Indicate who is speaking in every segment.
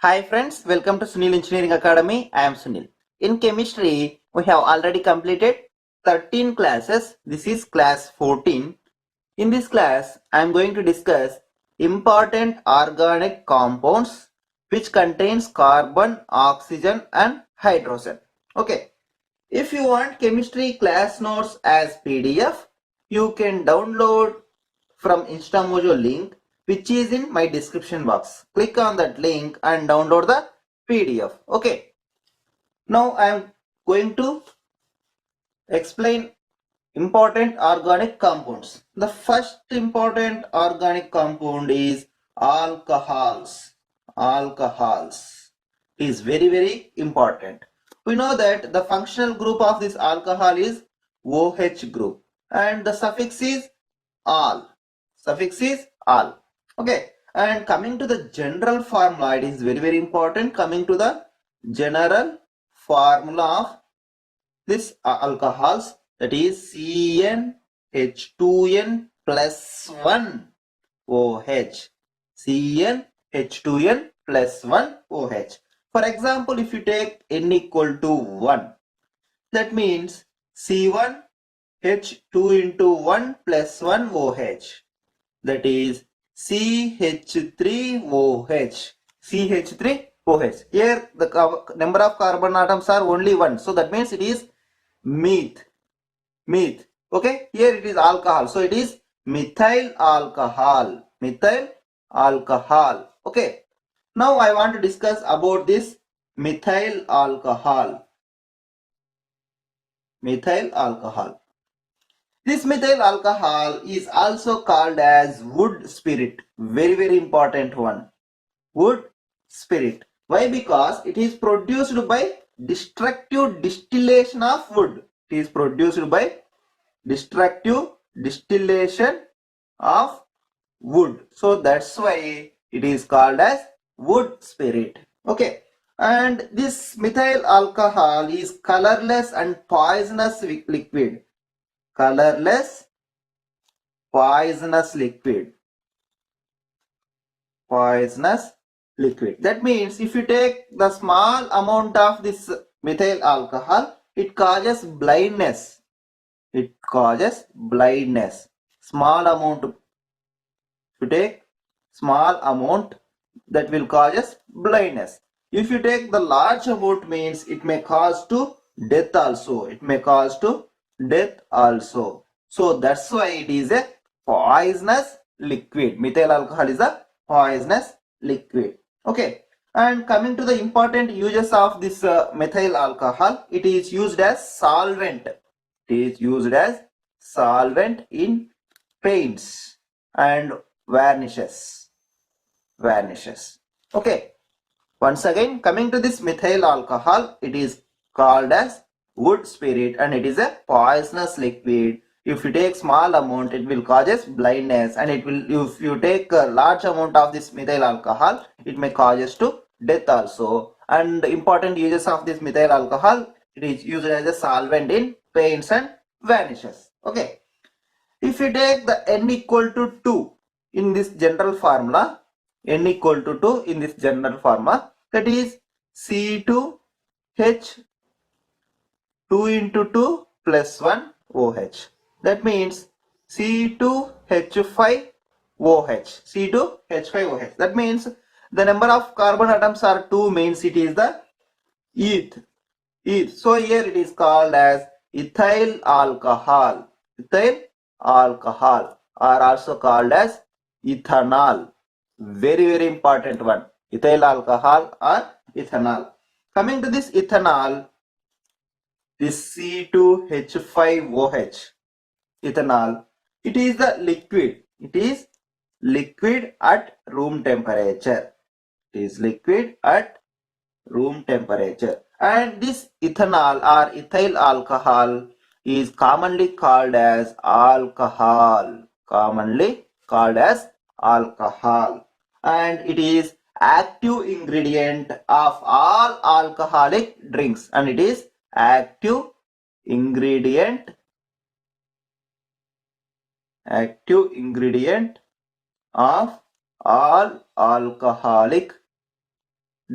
Speaker 1: Hi friends, welcome to Sunil Engineering Academy. I am Sunil. In chemistry, we have already completed 13 classes. This is class 14. In this class, I am going to discuss important organic compounds which contains carbon, oxygen and hydrogen. Okay. If you want chemistry class notes as PDF, you can download from Instamojo link which is in my description box. Click on that link and download the PDF. Okay. Now I am going to explain important organic compounds. The first important organic compound is alcohols. Alcohols is very important. We know that the functional group of this alcohol is OH group and the suffix is al. Suffix is al. Okay. And coming to the general formula, it is very important. Coming to the general formula of this alcohols, that is CnH2n plus 1 OH. CnH2n plus 1 OH. For example, if you take n equal to 1, that means C1 H2 into 1 plus 1 OH. That is CH3OH. CH3OH. Here the number of carbon atoms are only 1. So that means it is meth. Okay, here it is alcohol, so it is methyl alcohol. Okay, now I want to discuss about this methyl alcohol. This methyl alcohol is also called as wood spirit. Very important one. Wood spirit. Why? Because it is produced by destructive distillation of wood. It is produced by destructive distillation of wood. So that's why it is called as wood spirit. Okay. And this methyl alcohol is colorless and poisonous liquid. Colorless, poisonous liquid. That means if you take the small amount of this methyl alcohol, it causes blindness. Small amount. If you take small amount, that will cause blindness. If you take the large amount, means it may cause to death also. So that's why it is a poisonous liquid. Methyl alcohol is a poisonous liquid. Okay. And coming to the important uses of this methyl alcohol, it is used as solvent. In paints and varnishes. Okay. Once again, coming to this methyl alcohol, it is called as wood spirit and it is a poisonous liquid. If you take small amount, it will causes blindness, and it will, if you take a large amount of this methyl alcohol, it may causes to death also. And the important uses of this methyl alcohol, it is used as a solvent in paints and varnishes. Okay. If you take the n equal to 2 in this general formula, that is C2H2 into 2 plus 1 OH. That means C2H5OH. That means the number of carbon atoms are 2, means it is the eth. So here it is called as ethyl alcohol. Are also called as ethanol. Very important one. Ethyl alcohol or ethanol. Coming to this ethanol, this C2H5OH, ethanol, it is the liquid. It is liquid at room temperature. And this ethanol or ethyl alcohol is commonly called as alcohol. And it is active ingredient of all alcoholic drinks, and it is active ingredient of all alcoholic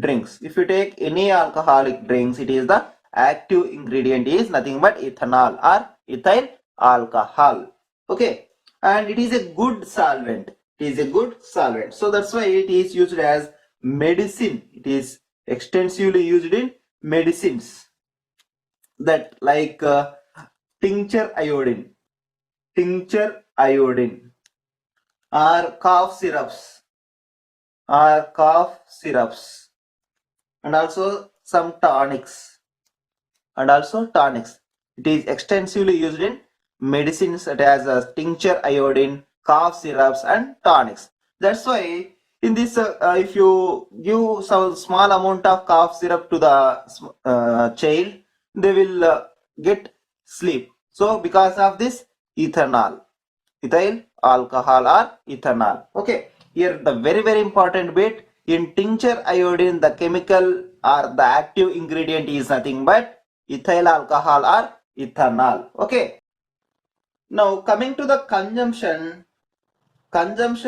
Speaker 1: drinks. If you take any alcoholic drinks, it is the active ingredient is nothing but ethanol or ethyl alcohol. Okay, and it is a good solvent. It is a good solvent. So that's why it is used as medicine. It is extensively used in medicines, that like tincture iodine, tincture iodine, or cough syrups, and also some tonics, It is extensively used in medicines such as tincture iodine, cough syrups, and tonics. That's why in this, if you give some small amount of cough syrup to the child, they will get sleep. So because of this ethyl alcohol or ethanol. Okay, here the very important bit, in tincture iodine the chemical or the active ingredient is nothing but ethyl alcohol or ethanol. Okay, now coming to the consumption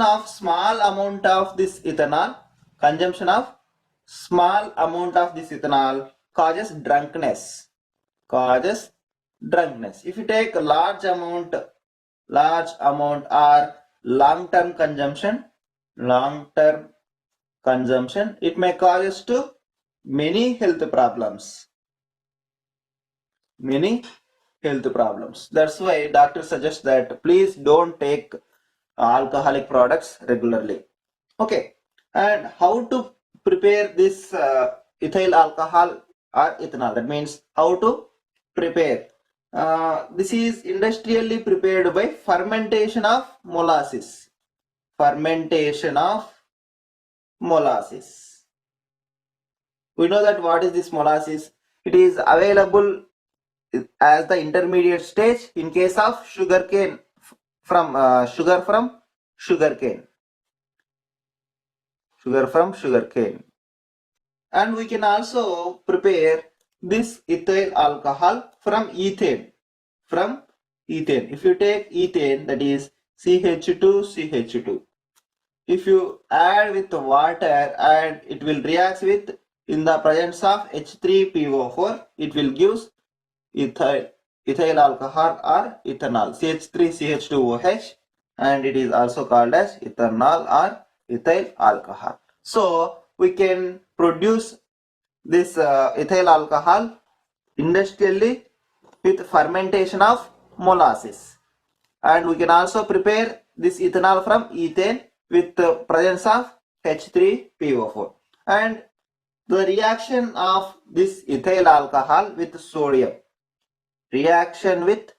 Speaker 1: of small amount of this ethanol, consumption of small amount of this ethanol causes drunkenness, If you take a large amount or long term consumption, it may cause us to many health problems. That's why doctors suggest that please don't take alcoholic products regularly. Okay, and how to prepare this ethyl alcohol or ethanol? That means how to prepare. This is industrially prepared by fermentation of molasses. Fermentation of molasses. We know that what is this molasses? It is available as the intermediate stage in case of sugarcane from sugar from sugarcane. And we can also prepare this ethyl alcohol from ethane. If you take ethane, that is CH2CH2. If you add with water and it will react with, in the presence of H3PO4, it will give ethyl alcohol or ethanol, CH3CH2OH, and it is also called as ethanol or ethyl alcohol. So we can produce this ethyl alcohol industrially with fermentation of molasses, and we can also prepare this ethanol from ethane with the presence of H3PO4. And the reaction of this ethyl alcohol with sodium, reaction with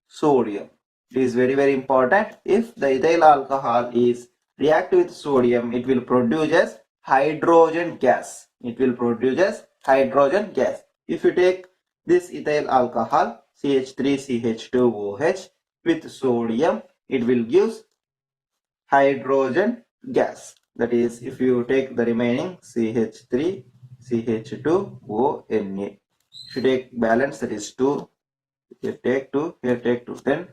Speaker 1: sodium, it is very important. If the ethyl alcohol is reactive with sodium, it will produce as hydrogen gas. If you take this ethyl alcohol CH3CH2OH with sodium, it will give hydrogen gas. That is, if you take the remaining CH3CH2ONA, if you take balance, that is 2, here take 2, here take 2, then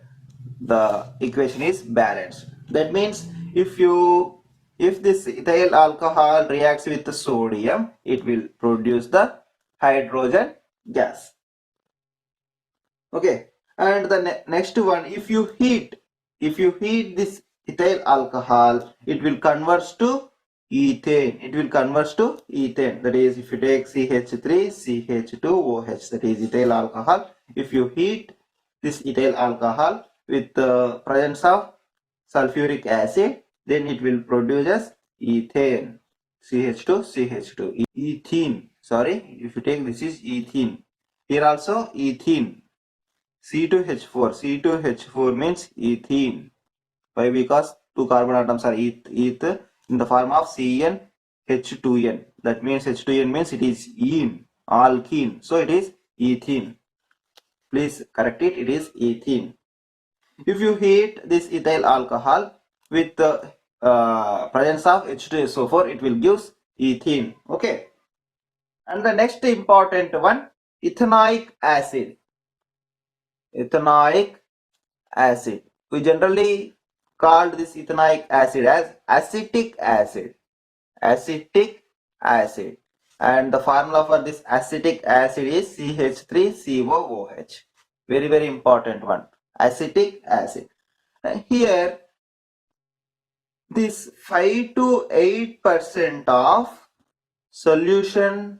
Speaker 1: the equation is balanced. That means if this ethyl alcohol reacts with the sodium, it will produce the hydrogen gas. Okay, and the next one, if you heat this ethyl alcohol, it will convert to ethane. That is, if you take CH3CH2OH, that is ethyl alcohol, if you heat this ethyl alcohol with the presence of sulfuric acid, then it will produce as ethane, CH2CH2, ethene. Sorry, if you take, this is ethene. Here also ethene, C2H4 means ethene. Why? Because two carbon atoms are eth in the form of CnH2n. That means H2n means it is ene, alkene. So it is ethene. Please correct it. It is ethene. If you heat this ethyl alcohol with the presence of H2SO4, it will give ethene. Okay. And the next important one, ethanoic acid. Ethanoic acid. We generally called this ethanoic acid as acetic acid. acid. And the formula for this acetic acid is CH3COOH. Very, very important one. Acetic acid. Here, this 5 to 8% of solution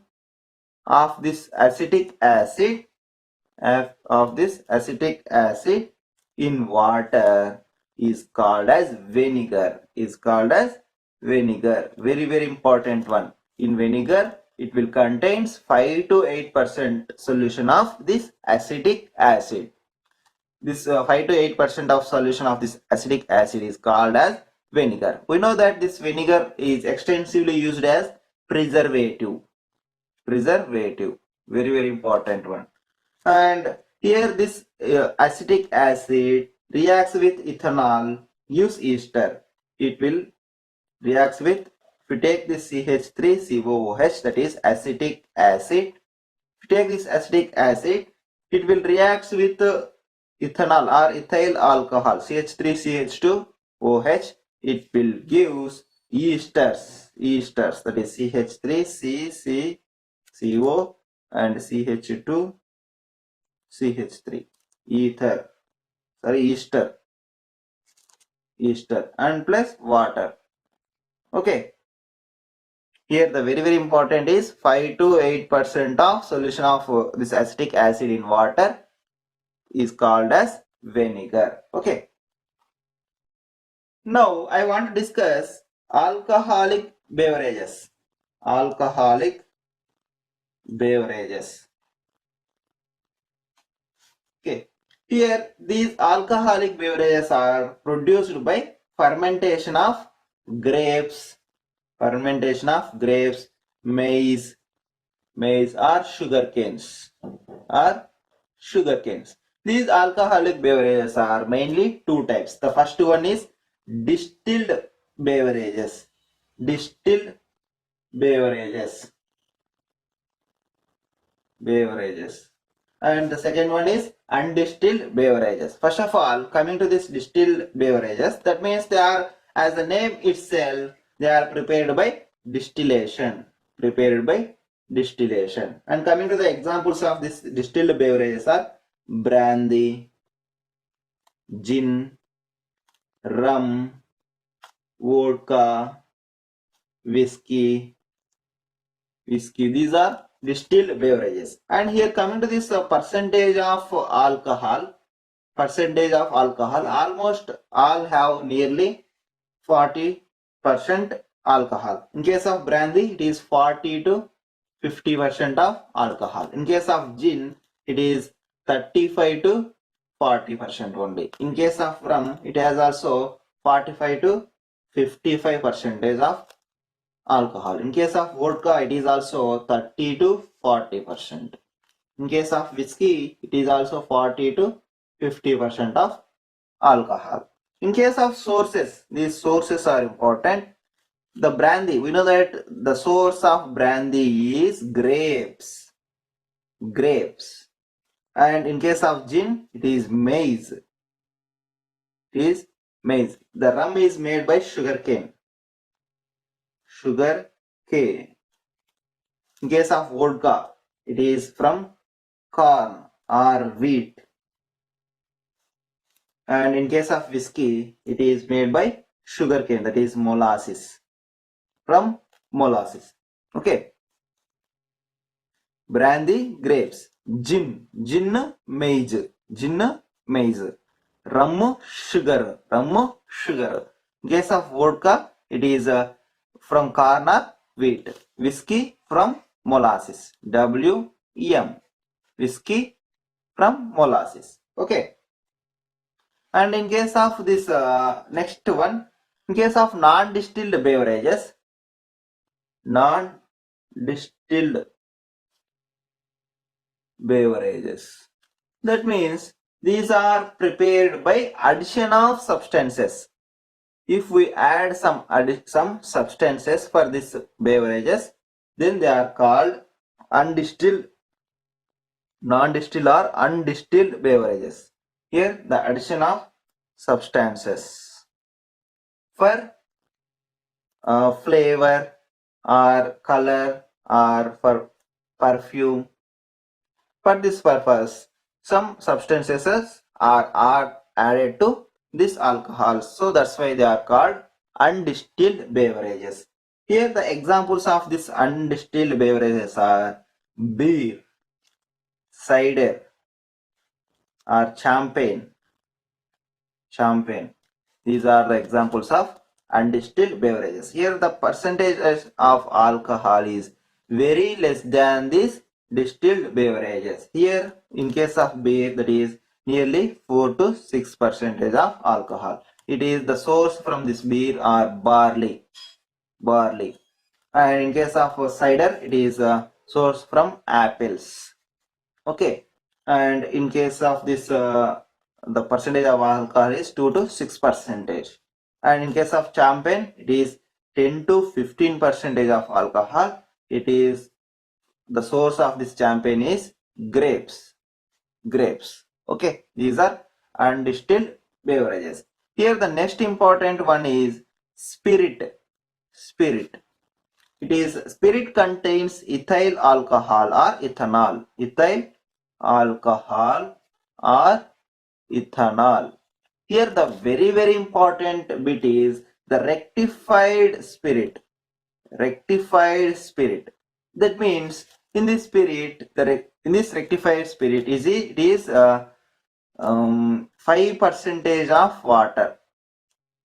Speaker 1: of this acetic acid in water is called as vinegar. Very, very important one. In vinegar, it will contains 5 to 8% solution of this acetic acid. This 5 to 8% of solution of this acetic acid is called as vinegar. We know that this vinegar is extensively used as preservative. Very, very important one. And here this acetic acid reacts with ethanol, gives ester. It will reacts with, if you take this CH3COOH, that is acetic acid. If you take this acetic acid, it will react with ethanol or ethyl alcohol, CH3CH2OH. It will gives esters, that is CH3CCCO and CH2CH3, ester and plus water. Okay. Here the very, very important is 5 to 8% of solution of this acetic acid in water is called as vinegar. Okay. Now I want to discuss alcoholic beverages. Okay. Here these alcoholic beverages are produced by fermentation of grapes, maize or sugar canes. These alcoholic beverages are mainly two types. The first one is distilled beverages. And the second one is undistilled beverages. First of all, coming to this distilled beverages, that means they are, as the name itself, they are prepared by distillation. And coming to the examples of this distilled beverages are brandy, gin, rum, vodka, whiskey. These are distilled beverages. And here coming to this percentage of alcohol, almost all have nearly 40% alcohol. In case of brandy, it is 40 to 50% of alcohol. In case of gin, it is 35 to 40% only. In case of rum, it has also 45 to 55% of alcohol. In case of vodka, it is also 30 to 40%. In case of whiskey, it is also 40 to 50% of alcohol. In case of sources, these sources are important. The brandy, we know that the source of brandy is grapes. And in case of gin, it is maize. The rum is made by sugar cane. In case of vodka, it is from corn or wheat. And in case of whiskey, it is made by sugar cane, that is molasses. Okay. Brandy, grapes. Gin, maize. Rum, sugar. In case of vodka, it is from corn or wheat. Whiskey from molasses. WM. Whiskey from molasses. Okay. And in case of this next one, in case of non-distilled beverages, that means these are prepared by addition of substances. If we add some substances for these beverages, then they are called undistilled, non-distilled or undistilled beverages. Here the addition of substances for flavor or color or for perfume. For this purpose, some substances are added to this alcohol. So that's why they are called undistilled beverages. Here the examples of this undistilled beverages are beer, cider, or champagne. These are the examples of undistilled beverages. Here the percentage of alcohol is very less than these distilled beverages. Here in case of beer, that is nearly 4 to 6 percentage of alcohol. It is the source from this beer or barley. And in case of cider, it is a source from apples. Okay, and in case of this the percentage of alcohol is 2 to 6 percentage, and in case of champagne it is 10 to 15 percentage of alcohol. It is the source of this champagne is grapes. Okay, these are undistilled beverages. Here the next important one is spirit. It is spirit contains ethyl alcohol or ethanol. Ethyl alcohol or ethanol. Here the very important bit is the rectified spirit. That means in this spirit, in this rectified spirit, it is 5 percentage of water.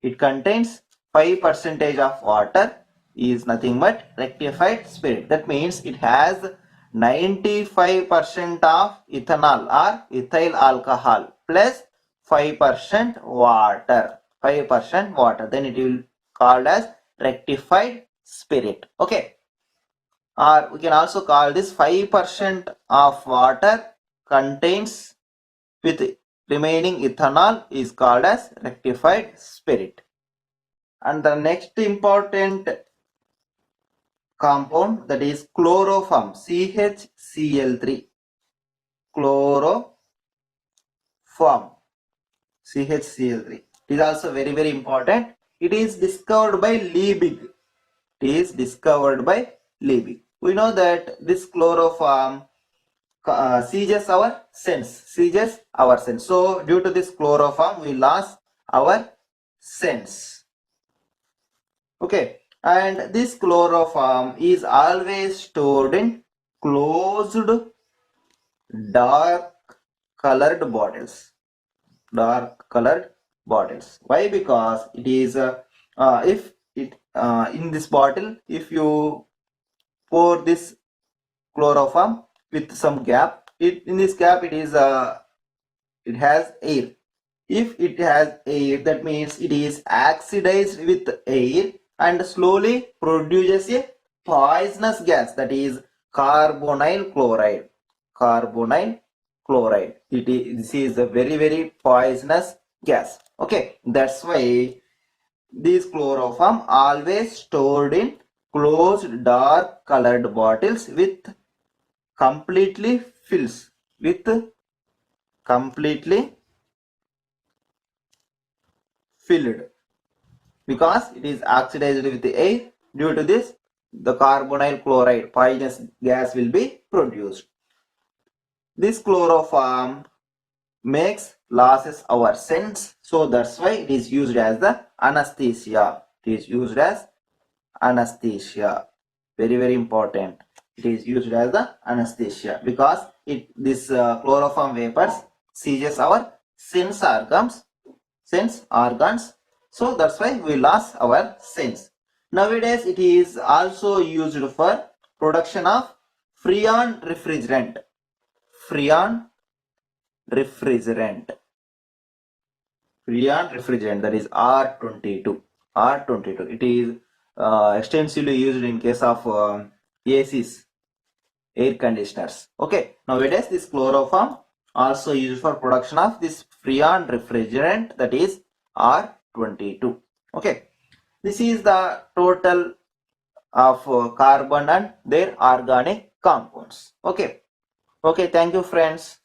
Speaker 1: It contains 5 percentage of water, is nothing but rectified spirit. That means it has 95% of ethanol or ethyl alcohol plus 5% water. 5% water. Then it will called as rectified spirit. Okay. Or we can also call this 5% of water contains with remaining ethanol is called as rectified spirit. And the next important compound, that is chloroform, CHCl3. Chloroform, CHCl3. It is also very important. It is discovered by Liebig. We know that this chloroform seizes our sense. So due to this chloroform, we lost our sense. Okay, and this chloroform is always stored in closed dark colored bottles. Why? Because it is if it in this bottle, if you pour this chloroform with some gap, in this gap it is it has air. If it has air, that means it is oxidized with air and slowly produces a poisonous gas, that is carbonyl chloride. This is a very poisonous gas. Okay, that's why these chloroform always stored in closed dark colored bottles with completely filled, because it is oxidized with the air. Due to this, the carbonyl chloride poisonous gas will be produced. This chloroform losses our sense, so that's why it is used as the anesthesia. Very important. It is used as the anesthesia because this chloroform vapors seizes our sense organs. So that's why we lost our sense. Nowadays it is also used for production of freon refrigerant. That is R22. It is extensively used in case of ACs, air conditioners. Okay, nowadays this chloroform also used for production of this freon refrigerant, that is R22. Okay, this is the total of carbon and their organic compounds. Okay, thank you friends.